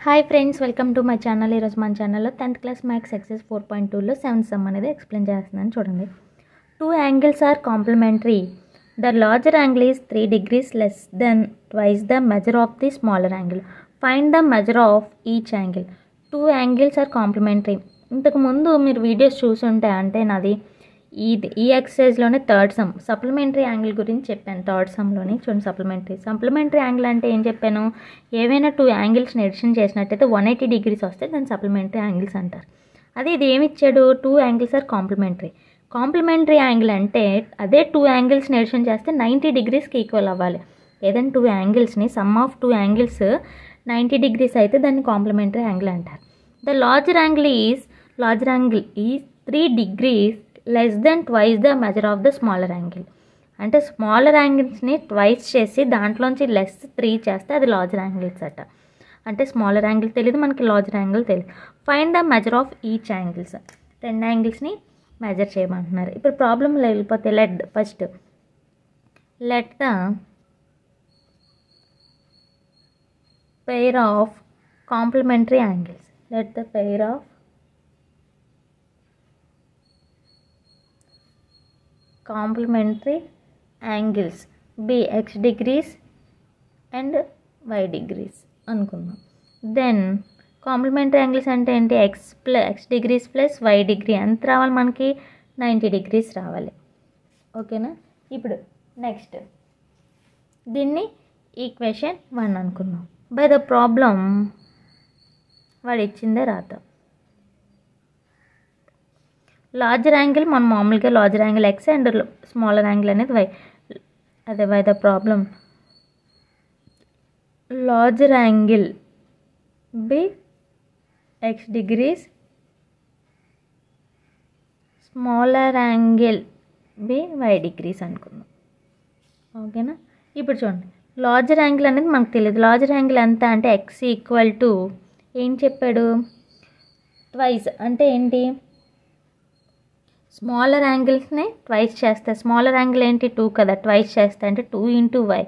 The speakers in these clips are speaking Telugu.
Hi friends, welcome to my channel. ఈరోజు మన ఛానల్లో 10th క్లాస్ మ్యాథ్స్ ఎక్సైజ్ 4.2లో 7th సమ్ అనేది ఎక్స్ప్లెయిన్ చేస్తున్నాను. చూడండి. 2 angles are complementary. The larger angle is 3 degrees less than twice the measure of the smaller angle. Find the measure of each angle. 2 angles are complementary. ఇంతకు ముందు మీరు వీడియోస్ చూసుంటే అంటే నాది ఈ ఎక్సర్సైజ్లోనే థర్డ్ సమ్ సప్లిమెంటరీ యాంగిల్ గురించి చెప్పాను. థర్డ్ సమ్లోని చూడండి. సప్లిమెంటరీ యాంగిల్ అంటే ఏం చెప్పాను? ఏవైనా 2 యాంగిల్స్ని ఎడిషన్ చేసినట్టయితే 180 degrees వస్తే దాన్ని సప్లిమెంటరీ యాంగిల్స్ అంటారు. అదే ఇది ఏమి ఇచ్చాడు? 2 angles ఆర్ కాంప్లిమెంటరీ యాంగిల్ అంటే అదే 2 యాంగిల్స్ని ఎడిషన్ చేస్తే 90 degreesకి ఈక్వల్ అవ్వాలి. ఏదైనా 2 యాంగిల్స్ని సమ్ ఆఫ్ 2 angles 90 degrees అయితే దాన్ని కాంప్లిమెంటరీ యాంగిల్ అంటారు. The larger angle is 3 degrees less than twice the measure of the smaller angle. అంటే స్మాలర్ యాంగిల్స్ని ట్వైస్ చేసి దాంట్లోంచి లెస్ 3 చేస్తే అది లార్జర్ యాంగిల్స్ అట. అంటే స్మాలర్ యాంగిల్ తెలియదు మనకి, లార్జర్ యాంగిల్ తెలియదు. Find the measure of each angles. 2 యాంగిల్స్ని మెజర్ చేయమంటున్నారు. ఇప్పుడు ప్రాబ్లంలో వెళ్ళిపోతే let the pair of complementary angles. Let the pair of complementary angles be x degrees and y degrees అనుకుందాం. దెన్ కాంప్లిమెంటరీ యాంగిల్స్ అంటే ఏంటి? x degrees plus y degree ఎంత రావాలి మనకి? 90 degrees రావాలి. ఓకేనా? ఇప్పుడు నెక్స్ట్ దీన్ని ఈక్వేషన్ 1 అనుకుందాం. బై ద ప్రాబ్లం వాడు ఇచ్చిందే రాద్దాం. లార్జర్ యాంగిల్ మనం మామూలుగా larger angle x and smaller angle అనేది వై. అదే by the problem larger angle be x degrees, smaller angle be y degrees అనుకుందాం. ఓకేనా? ఇప్పుడు చూడండి, లార్జర్ యాంగిల్ అనేది మనకు తెలియదు. లార్జర్ యాంగిల్ ఎంత అంటే ఎక్స్ ఈక్వల్ టు ఏం చెప్పాడు? ట్వైస్ అంటే ఏంటి? స్మాలర్ యాంగిల్స్ని ట్వైస్ చేస్తే, స్మాలర్ యాంగిల్ ఏంటి? 2 కదా, ట్వైస్ చేస్తే అంటే 2 into y.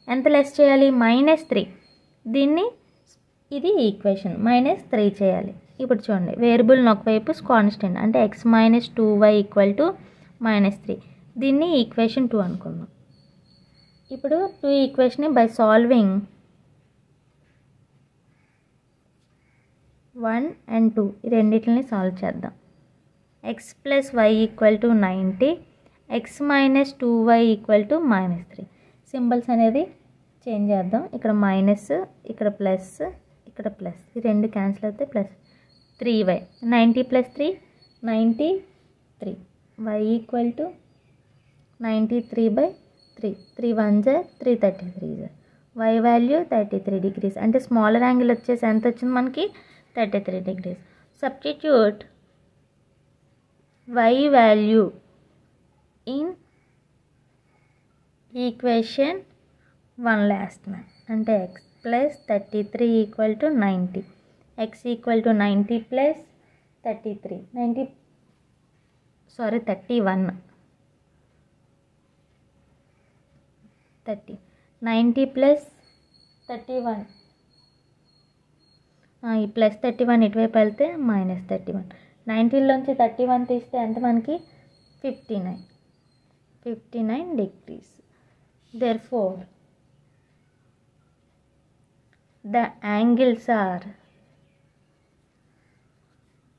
ఎంత లెస్ చేయాలి? -3. దీన్ని ఇది ఈక్వేషన్ -3 చేయాలి. ఇప్పుడు చూడండి, వేరియబుల్ని ఒకవైపు కాన్స్టెంట్ అంటే x - 2y = -3. దీన్ని ఈక్వేషన్ 2 అనుకుందాం. ఇప్పుడు 2 ఈక్వేషన్ బై సాల్వింగ్ 1 and 2 ఈ రెండింటిని సాల్వ్ చేద్దాం. x + y = 90, x - 2y = -3. Symbols అనేది చేంజ్ చేద్దాం. ఇక్కడ మైనస్, ఇక్కడ ప్లస్, ఇక్కడ ప్లస్, ఈ రెండు క్యాన్సిల్ అయితే plus 3y. 90 + 3 93. y = 93/3. 3 1s 3 33. y value 33 degrees. అంటే స్మాలర్ యాంగిల్ వచ్చేసి ఎంత వచ్చింది మనకి? 33 degrees. Substitute y value in equation 1 last man అంటే x + 33 = 90. x = 90 + 33 31 30 90 + 31. ఈ ప్లస్ 31 ఇటువైపు వెళ్తే -31. 90లోంచి 31 తీస్తే ఎంత మనకి? 59 degrees. Therefore, the angles are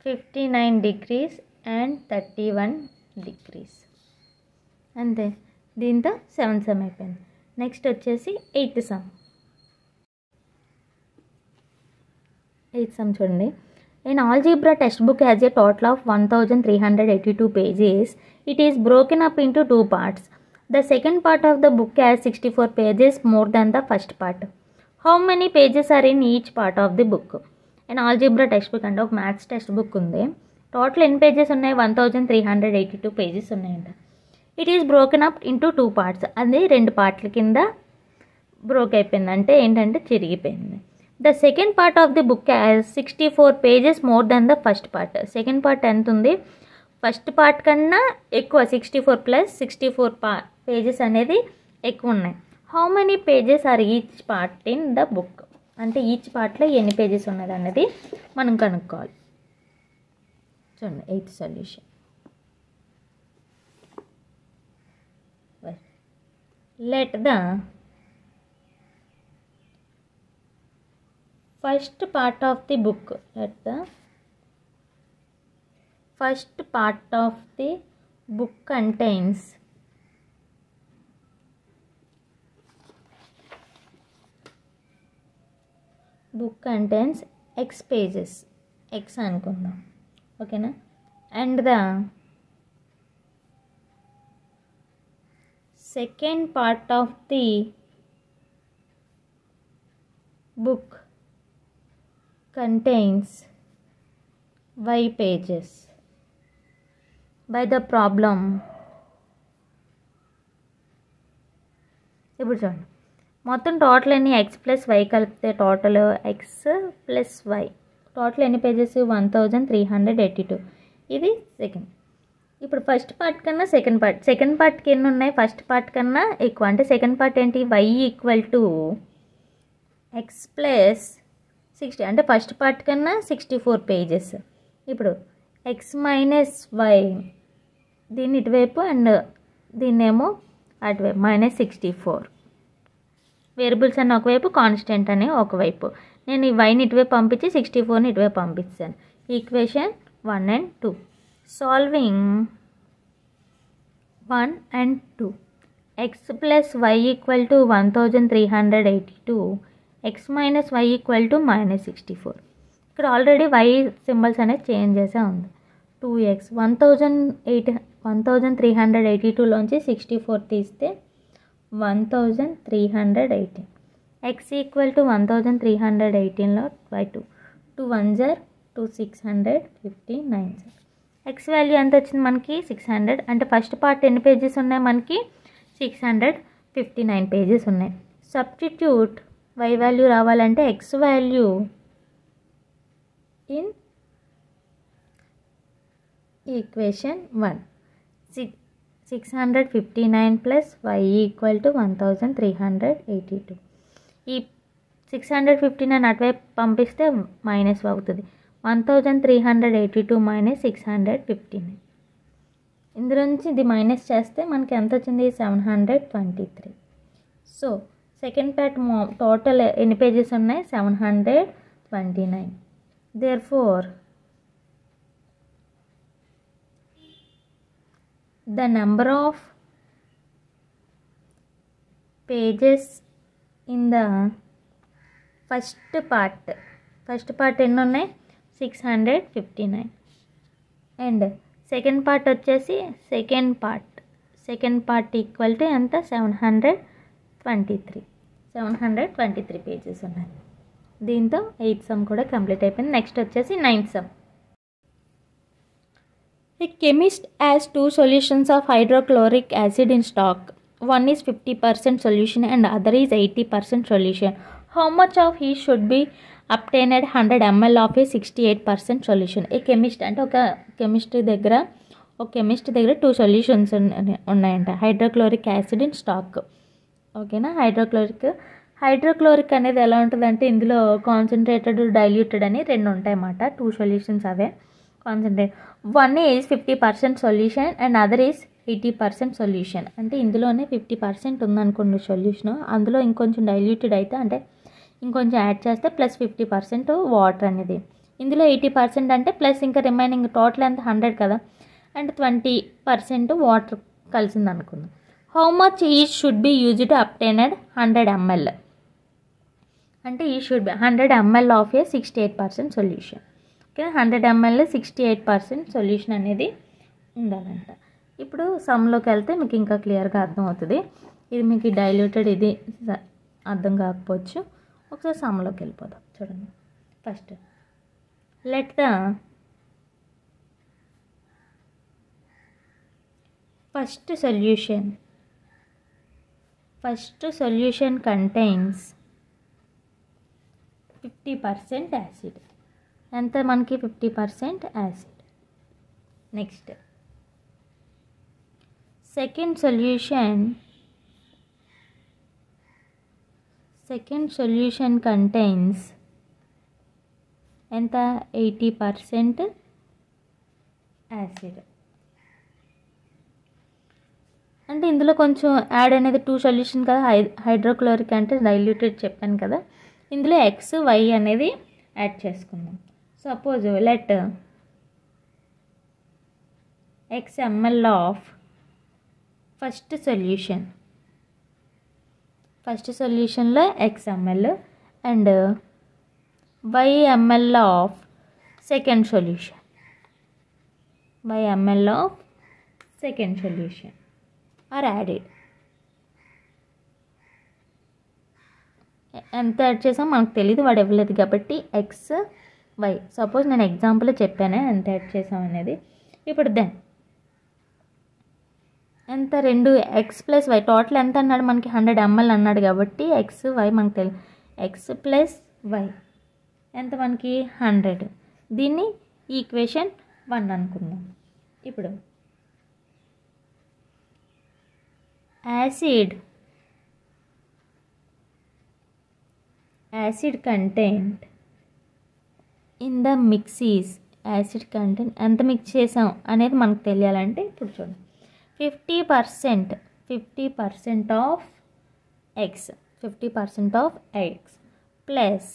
59 degrees and 31 degrees. అంతే. దీంతో 7th సమ్ అయిపోయింది. నెక్స్ట్ వచ్చేసి 8th సమ్ చూడండి. An algebra textbook has a total of 1382 pages. It is broken up into 2 parts. The second part of the book has 64 pages more than the first part. How many pages are in each part of the book? An algebra textbook అంటే ఒక మ్యాథ్స్ టెక్స్ట్ బుక్ ఉంది. టోటల్ ఎన్ని పేజెస్ ఉన్నాయి? 1382 పేజెస్ ఉన్నాయంట. It is broken up into 2 parts. అది 2 పార్ట్ల కింద బ్రోక్ అయిపోయింది. అంటే ఏంటంటే చిరిగిపోయింది. The second part of the book has 64 pages more than the first part. Second part ఎంత ఉంది? ఫస్ట్ పార్ట్ కన్నా ఎక్కువ, 64 + 64 పేజెస్ అనేది ఎక్కువ ఉన్నాయి. How many pages are each part in the book? అంటే ఈచ్ పార్ట్లో ఎన్ని పేజెస్ ఉన్నది అన్నది మనం కనుక్కోవాలి. చూడండి 8th solution. Let the first part of the book contains x pages, x అనుకుందాం, ఓకేనా. And the second part of the book contains y pages. By the problem, ఇప్పుడు చూడండి మొత్తం టోటల్ ఎన్ని ఎక్స్ ప్లస్ వై కలిపితే total x plus y total ఎన్ని పేజెస్ 1382. ఇది సెకండ్. ఇప్పుడు ఫస్ట్ పార్ట్ కన్నా సెకండ్ పార్ట్కి ఎన్ని ఉన్నాయి, ఫస్ట్ పార్ట్ కన్నా ఎక్కువ. అంటే సెకండ్ పార్ట్ ఏంటి, y equal to x plus 60, అంటే ఫస్ట్ పార్ట్ కన్నా 64 పేజెస్. ఇప్పుడు ఎక్స్ మైనస్ వై దీన్ని ఇటువైపు అండ్ దీన్నేమో అటువైపు -64. వేరియబుల్స్ అన్న ఒకవైపు, కాన్స్టెంట్ అని ఒకవైపు. నేను ఈ వైని ఇటువైపు పంపించి 64ని ఇటువైపు పంపిస్తాను. Equation 1 and 2. Solving 1 and 2. X plus y equal to 1382. X minus y equal to -64. ఇక్కడ ఆల్రెడీ y సింబల్స్ అనేది చేంజ్ చేసే ఉంది. 2x 1382లోంచి 64 తీస్తే 1318. x ఈక్వల్ టు 1318లో by 2 1s are 2659. X value ఎంత వచ్చింది మనకి 600. అంటే ఫస్ట్ పార్ట్ ఎన్ని పేజెస్ ఉన్నాయి మనకి 659 పేజెస్ ఉన్నాయి. సబ్స్టిట్యూట్ వై వాల్యూ రావాలంటే x value in equation 1 659 plus y equal to 1382. ఈ 659 అటువైపు పంపిస్తే మైనస్ అవుతుంది. 1382 మైనస్ 659. ఇందులో నుంచి ఇది మైనస్ చేస్తే మనకి ఎంత వచ్చింది 723. సో సెకండ్ పార్ట్ టోటల్ ఎన్ని పేజెస్ ఉన్నాయి 729. Therefore the number of pages in the first part ఎన్ని ఉన్నాయి 659. అండ్ సెకండ్ పార్ట్ వచ్చేసి సెకండ్ పార్ట్ ఈక్వల్ టు ఎంత 723 పేజెస్ ఉన్నాయి. దీంతో 8th సమ్ కూడా కంప్లీట్ అయిపోయింది. నెక్స్ట్ వచ్చేసి 9th some. A chemist has 2 solutions of hydrochloric acid in stock. One is 50% solution and other is 80% solution. How much of each should be obtained 100 ml of a 68% solution? A chemist అంటే ఒక కెమిస్ట్ దగ్గర 2 సొల్యూషన్స్ ఉన్నాయంట. హైడ్రోక్లోరిక్ యాసిడ్ ఇన్ స్టాక్, ఓకేనా. హైడ్రోక్లోరిక్ అనేది ఎలా ఉంటుందంటే ఇందులో కాన్సన్ట్రేటెడ్ డైల్యూటెడ్ అని 2 ఉంటాయన్నమాట. 2 solutions away concentrate. One is 50% solution and other is 80% solution. అంటే ఇందులోనే 50% ఉందనుకోండి సొల్యూషన్, అందులో ఇంకొంచెం డైల్యూటెడ్ అయితే అంటే ఇంకొంచెం యాడ్ చేస్తే ప్లస్ 50% వాటర్ అనేది. ఇందులో 80% అంటే ప్లస్ ఇంకా రిమైనింగ్ టోటల్ ఎంత 100 కదా, అండ్ 20% వాటర్ కలిసింది అనుకుందాం. How much each should be used to obtained 100 ml. అంటే ఈ should be 100 ml of a 68% solution. Okay, 100 ml 68% solution అనేది ఉండాలంట. ఇప్పుడు సమ్లోకి వెళ్తే మీకు ఇంకా క్లియర్గా అర్థమవుతుంది. ఇది మీకు డైల్యూటెడ్, ఇది అర్థం కాకపోవచ్చు. ఒకసారి సమ్లోకి వెళ్ళిపోదాం. చూడండి, let the first solution contains 50% acid. ఎంత మనకి 50% acid. Next second second solution contains ఎంత 80% యాసిడ్. అంటే ఇందులో కొంచెం యాడ్ అనేది 2 సొల్యూషన్ కదా, హైడ్రోక్లోరిక్ అంటే డైల్యూటెడ్ చెప్పాను కదా, ఇందులో ఎక్స్ వై అనేది యాడ్ చేసుకుందాం. Suppose let x ml of first సొల్యూషన్లో x ml and y ml of second solution are added. ఎంత యాడ్ చేసాం మనకు తెలియదు, వాడు ఇవ్వలేదు కాబట్టి ఎక్స్ వై. సపోజ్ నేను ఎగ్జాంపుల్ చెప్పానే ఎంత యాడ్ చేసాం అనేది. ఇప్పుడు దెన్ ఎంత 2 ఎక్స్ ప్లస్ వై టోటల్ ఎంత అన్నాడు మనకి 100 ml అన్నాడు కాబట్టి ఎక్స్ వై మనకు తెలియదు. ఎక్స్ ప్లస్ వై ఎంత మనకి 100. దీన్ని ఈక్వేషన్ 1 అనుకుందాం. ఇప్పుడు acid content in the mixes, acid content ఎంత మిక్స్ చేసాం అనేది మనకు తెలియాలంటే ఇప్పుడు చూడండి 50% of x plus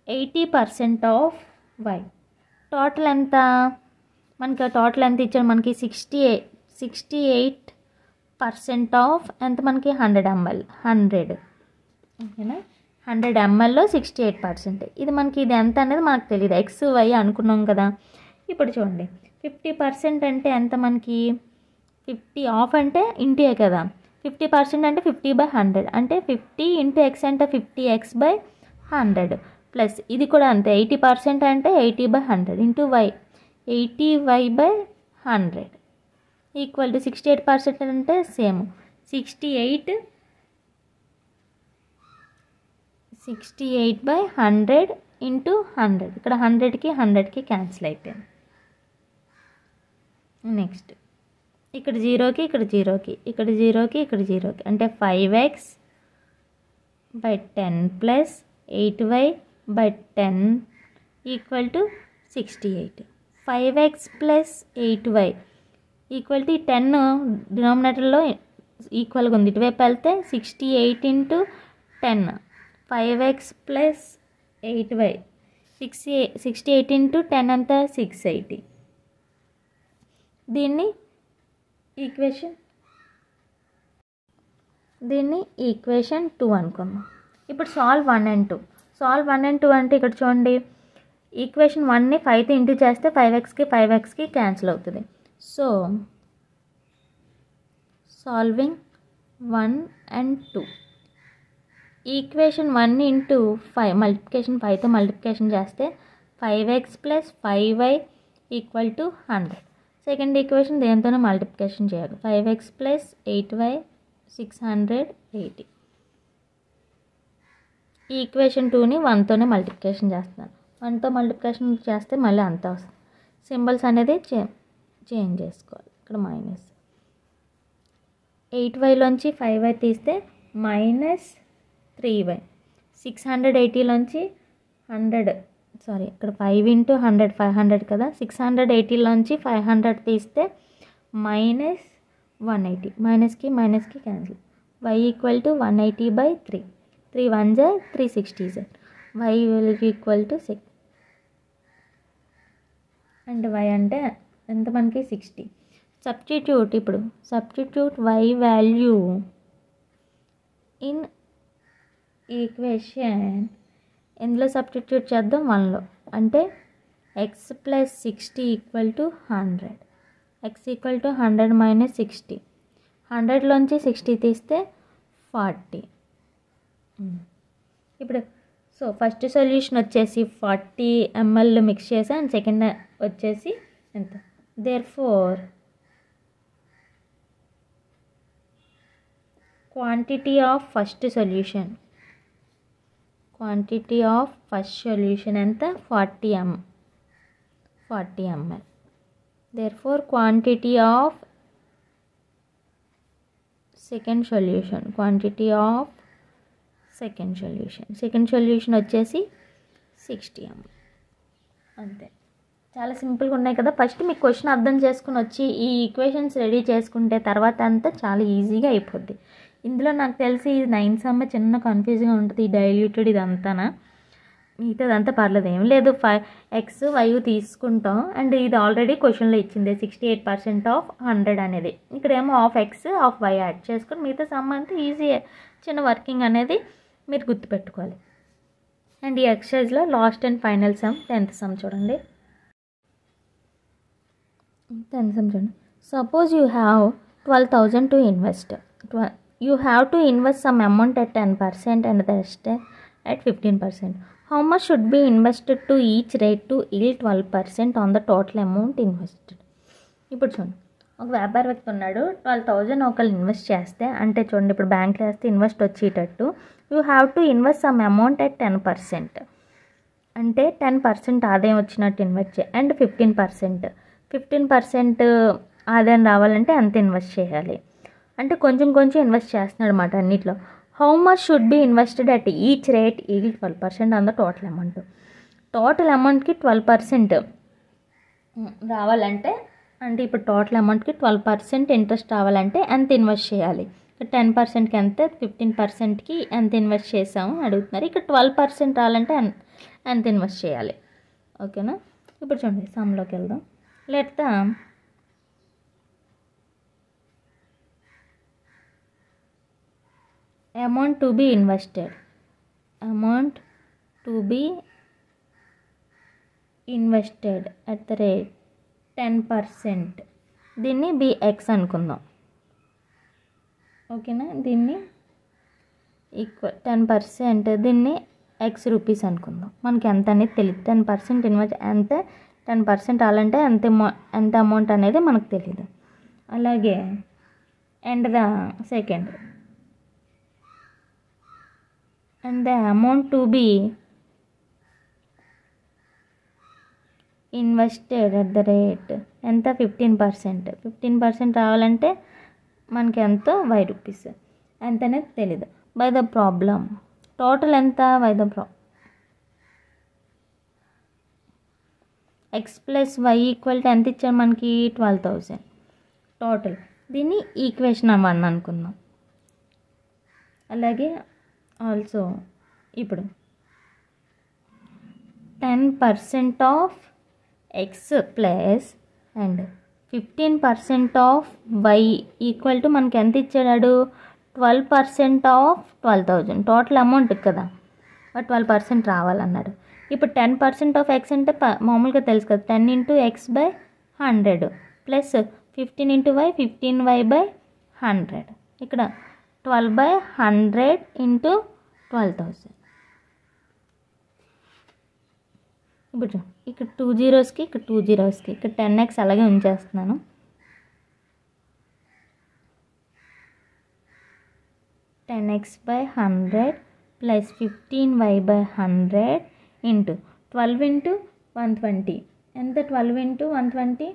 80% of y. Total ఎంత మనకి ఇచ్చాడు మనకి 68% ఆఫ్ ఎంత మనకి 100 ml. ఓకేనా, 100 mlలో 68%. ఇది మనకి ఇది ఎంత అనేది మనకు తెలియదు, ఎక్స్ వై అనుకున్నాం కదా. ఇప్పుడు చూడండి 50% అంటే ఎంత మనకి 50 ఆఫ్ అంటే ఇంటూ కదా, 50% అంటే 50/100 అంటే 50 ఇంటూ ఎక్స్ అంటే 50x/100 ప్లస్ ఇది కూడా అంతే 80% అంటే 80/100 into why 80y/100 equal to 68% అంటే సేమ్ 68/100 ఇంటూ 100. ఇక్కడ 100కి క్యాన్సిల్ అయిపోయింది. నెక్స్ట్ ఇక్కడ 0కి ఇక్కడ 0కి అంటే 5x/10 plus 8y/10 equal to 68. 5x plus 8y equal to 10 డినామినేటర్లో ఈక్వల్గా ఉంది, ఇటువైపు వెళ్తే 68 into 10 5x plus 8y 68 into 10 అంతా 680. దీన్ని ఈక్వేషన్ 2 అనుకుందాం. ఇప్పుడు సాల్వ్ 1 and 2 అంటే ఇక్కడ చూడండి ఈక్వేషన్ 1ని 5తో ఇంటూ చేస్తే 5xకి క్యాన్సిల్ అవుతుంది. So solving 1 and 2 equation 1 into 5 5తో మల్టిప్లికేషన్ చేస్తే 5x plus 5y equal to 100. Second equation దేనితోనే మల్టిప్లికేషన్ చేయాలి 5x ప్లస్ 8y 680. ఈ ఈక్వేషన్ 2ని 1తోనే మల్టిప్లికేషన్ చేస్తున్నాను. 1తో మల్టిప్లికేషన్ చేస్తే మళ్ళీ అంతా వస్తుంది. సింబల్స్ అనేది చేంజ్ చేసుకోవాలి. ఇక్కడ మైనస్ 8yలోంచి 5y తీస్తే మైనస్ 3y 680లోంచి 100 ఇక్కడ 5 ఇంటూ 100 500 కదా 680లోంచి 500 తీస్తే మైనస్ 180 మైనస్కి cancel y equal to 180/3 3 1s 360 y will equal to 6 and y అంటే ఎంత మనకి 60. Substitute y value in equation ఇందులో సబ్స్టిట్యూట్ చేద్దాం 1లో అంటే x plus 60 equal to 100 x equal to 100 minus 60 100లోంచి 60 తీస్తే 40. ఇప్పుడు ఫస్ట్ సొల్యూషన్ వచ్చేసి 40 ml మిక్స్ చేసి అండ్ సెకండ్ వచ్చేసి ఎంత therefore quantity of first solution ఎంత 40 ml. therefore quantity of second solution second solution వచ్చేసి 60m. అంతే, చాలా సింపుల్గా ఉన్నాయి కదా. ఫస్ట్ మీకు క్వశ్చన్ అర్థం చేసుకుని వచ్చి ఈ ఈక్వేషన్స్ రెడీ చేసుకుంటే తర్వాత అంతా చాలా ఈజీగా అయిపోద్ది. ఇందులో నాకు తెలిసి 9 సమ్ చిన్న కన్ఫ్యూజ్గా ఉంటుంది, ఈ డైల్యూటెడ్ ఇదంతానా. మిగతాదంతా పర్లేదు, ఏం లేదు. x y తీసుకుంటాం అండ్ ఇది ఆల్రెడీ క్వశ్చన్లో ఇచ్చింది 68% ఆఫ్ 100 అనేది. ఇక్కడేమో of x of y add చేసుకుని మిగతా సమ్ అంతా ఈజీ, చిన్న వర్కింగ్ అనేది మీరు గుర్తుపెట్టుకోవాలి. అండ్ ఈ ఎక్సర్సైజ్లో last and final sum 10th sum చూడండి. 10th సమ్ చూడండి. Suppose you have 12,000 to invest. You have to invest some amount at 10% and the rest at 15%. How much should be invested to each rate to yield 12% on the total amount invested? ఇప్పుడు చూడండి, ఒక వ్యాపార వ్యక్తి ఉన్నాడు, 12,000 ఒకళ్ళు ఇన్వెస్ట్ చేస్తే, అంటే చూడండి ఇప్పుడు బ్యాంక్లో వేస్తే ఇన్వెస్ట్ వచ్చేటట్టు you have to invest some amount at 10%, అంటే 10% ఆదాయం వచ్చినట్టు ఇన్వెస్ట్ చేయాలి. అండ్ 15% ఆదాయం రావాలంటే అంత ఇన్వెస్ట్ చేయాలి. అంటే కొంచెం కొంచెం ఇన్వెస్ట్ చేస్తున్నాడు అన్నమాట అన్నిట్లో. How much should be invested at each rate yield 12% on the total amount. Total అమౌంట్కి 12% రావాలంటే, అంటే ఇప్పుడు టోటల్ అమౌంట్కి 12% ఇంట్రెస్ట్ రావాలంటే ఎంత ఇన్వెస్ట్ చేయాలి. 10%కి ఎంత, 15%కి ఎంత ఇన్వెస్ట్ చేసాము అడుగుతున్నారు. ఇక్కడ 12% రావాలంటే ఎంత ఇన్వెస్ట్ చేయాలి. ఓకేనా, ఇప్పుడు చూడండి సమ్లోకి వెళ్దాం. Let the amount to be invested at the rate 10%, దీన్ని bx అనుకుందాం. ఓకేనా, దీన్ని ఈక్వల్ 10%, దీన్ని x రూపీస్ అనుకుందాం. మనకి ఎంత అనేది తెలియదు. 10% ఇన్వెస్ట్ ఎంత, 10% రావాలంటే ఎంత అమౌంట్ అనేది మనకు తెలియదు. అలాగే and the second and the amount to be invested at the rate ఎంత, 15% రావాలంటే మనకి ఎంతో y రూపీస్, ఎంత అనేది తెలీదు. బై ద ప్రాబ్లం టోటల్ ఎంత, by the x plus y equal to ఎంత ఇచ్చారు మనకి, 12,000 టోటల్. దీన్ని ఈక్వేషన్ 1 అనుకుందాం. అలాగే ఆల్సో ఇప్పుడు 10% of x plus and 15% of y equal to మనకి ఎంత ఇచ్చాడు, 12% ఆఫ్ 12,000 టోటల్ అమౌంట్ కదా, 12% రావాలన్నాడు. ఇప్పుడు 10% ఆఫ్ ఎక్స్ అంటే మామూలుగా తెలుసు కదా, 10 into x by 100 plus 15 into y 15y/100. ఇక్కడ 12/100 ఇంటూ 12,000. ఇప్పుడు ఇక్కడ 2 zeros ఇక్కడ 2 zeros ఇక్కడ 10x అలాగే ఉంచేస్తున్నాను. (10x/100) plus 15y/100 into 12 into 120 ఎంత, 12 ఇంటూ 120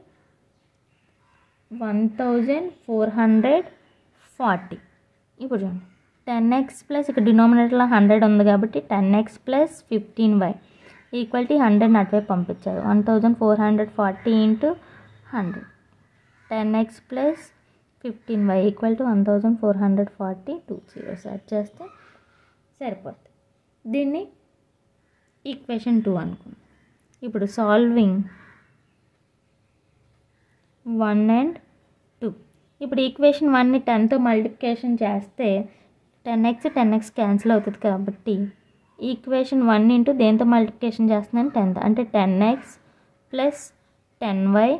1440. ఇప్పుడు చూడండి 10x ప్లస్ ఇక్కడ డినామినేటర్లో 100 ఉంది కాబట్టి 10x plus 15y equal to 100 అటువైపు పంపించారు. 1440 into 100 10x plus 15y equal to 1440 2 zeros add చేస్తే సరిపోతుంది. దీన్ని ఈక్వేషన్ 2 అనుకుందాం. ఇప్పుడు సాల్వింగ్ 1 and 2. ఇప్పుడు ఈక్వేషన్ 1ని 10తో మల్టిప్లికేషన్ చేస్తే 10x క్యాన్సిల్ అవుతుంది కాబట్టి ఈక్వేషన్ 1 ఇంటూ దేంతో మల్టిప్లికేషన్ చేస్తున్నాను, 10తో. అంటే 10x plus 10y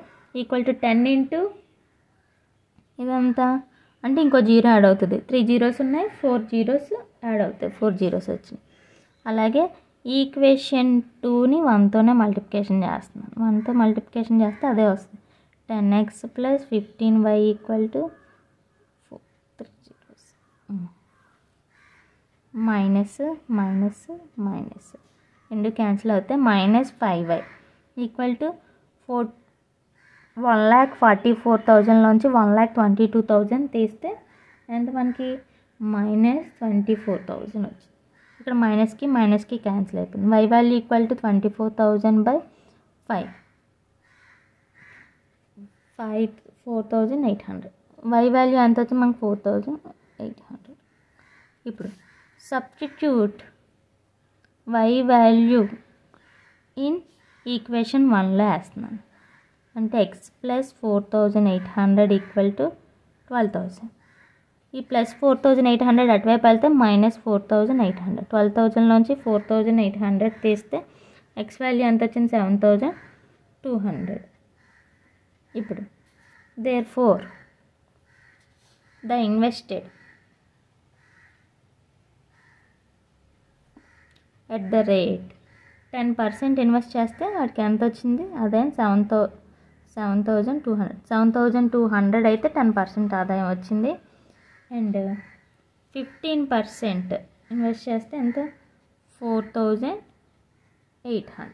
equal to 10 into ఇదంతా అంటే ఇంకో 0 యాడ్ అవుతుంది. 3 zeros ఉన్నాయి, 4 zeros యాడ్ అవుతాయి, 4 zeros వచ్చినాయి. అలాగే ఈక్వేషన్ 2ని 1తోనే మల్టిప్లికేషన్ చేస్తున్నాను. 1తో మల్టిప్లికేషన్ చేస్తే అదే వస్తుంది. 10x plus 15y equal to 3 zeros minus minus minus రెండు క్యాన్సిల్ అవుతాయి. -5y ఈక్వల్ టు 1,44,000లోంచి 1,22,000 తీస్తే ఎంత మనకి -24,000 వచ్చింది. ఇక్కడ మైనస్కి క్యాన్సిల్ అయిపోయింది. Y value equal to 24,000/5 4,800. Y value ఎంత వచ్చింది మనకు 4,800. ఇప్పుడు substitute y value in equation 1లో వేస్తున్నాను. అంటే ఎక్స్ ప్లస్ 4,800 ఈక్వల్ టు 12,000. ఈ ప్లస్ 4,800 అటువైపు వెళ్తే మైనస్ 4,800. 12,000లోంచి 4,800 తీస్తే ఎక్స్ వాల్యూ ఎంత వచ్చింది 7,200. ఇప్పుడు therefore the invested at the rate 10% invest చేస్తే వాడికి ఎంత వచ్చింది ఆదాయం 7,200 అయితే 10% ఆదాయం వచ్చింది. అండ్ 15% ఇన్వెస్ట్ చేస్తే ఎంత 4,800.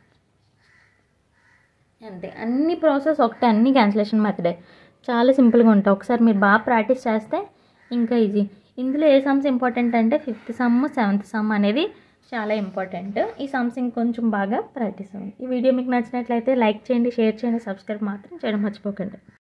అంతే, అన్ని ప్రాసెస్ ఒకటే, అన్ని క్యాన్సిలేషన్ మెథడే, చాలా సింపుల్గా ఉంటాయి. ఒకసారి మీరు బాగా ప్రాక్టీస్ చేస్తే ఇంకా ఈజీ. ఇందులో ఏ సమ్స్ ఇంపార్టెంట్ అంటే 5th సమ్ 7th సమ్ అనేది చాలా ఇంపార్టెంట్. ఈ సమ్స్ ఇంకొంచెం బాగా ప్రాక్టీస్ అవ్వండి. ఈ వీడియో మీకు నచ్చినట్లయితే లైక్ చేయండి, షేర్ చేయండి, సబ్స్క్రైబ్ మాత్రం చేయడం మర్చిపోకండి.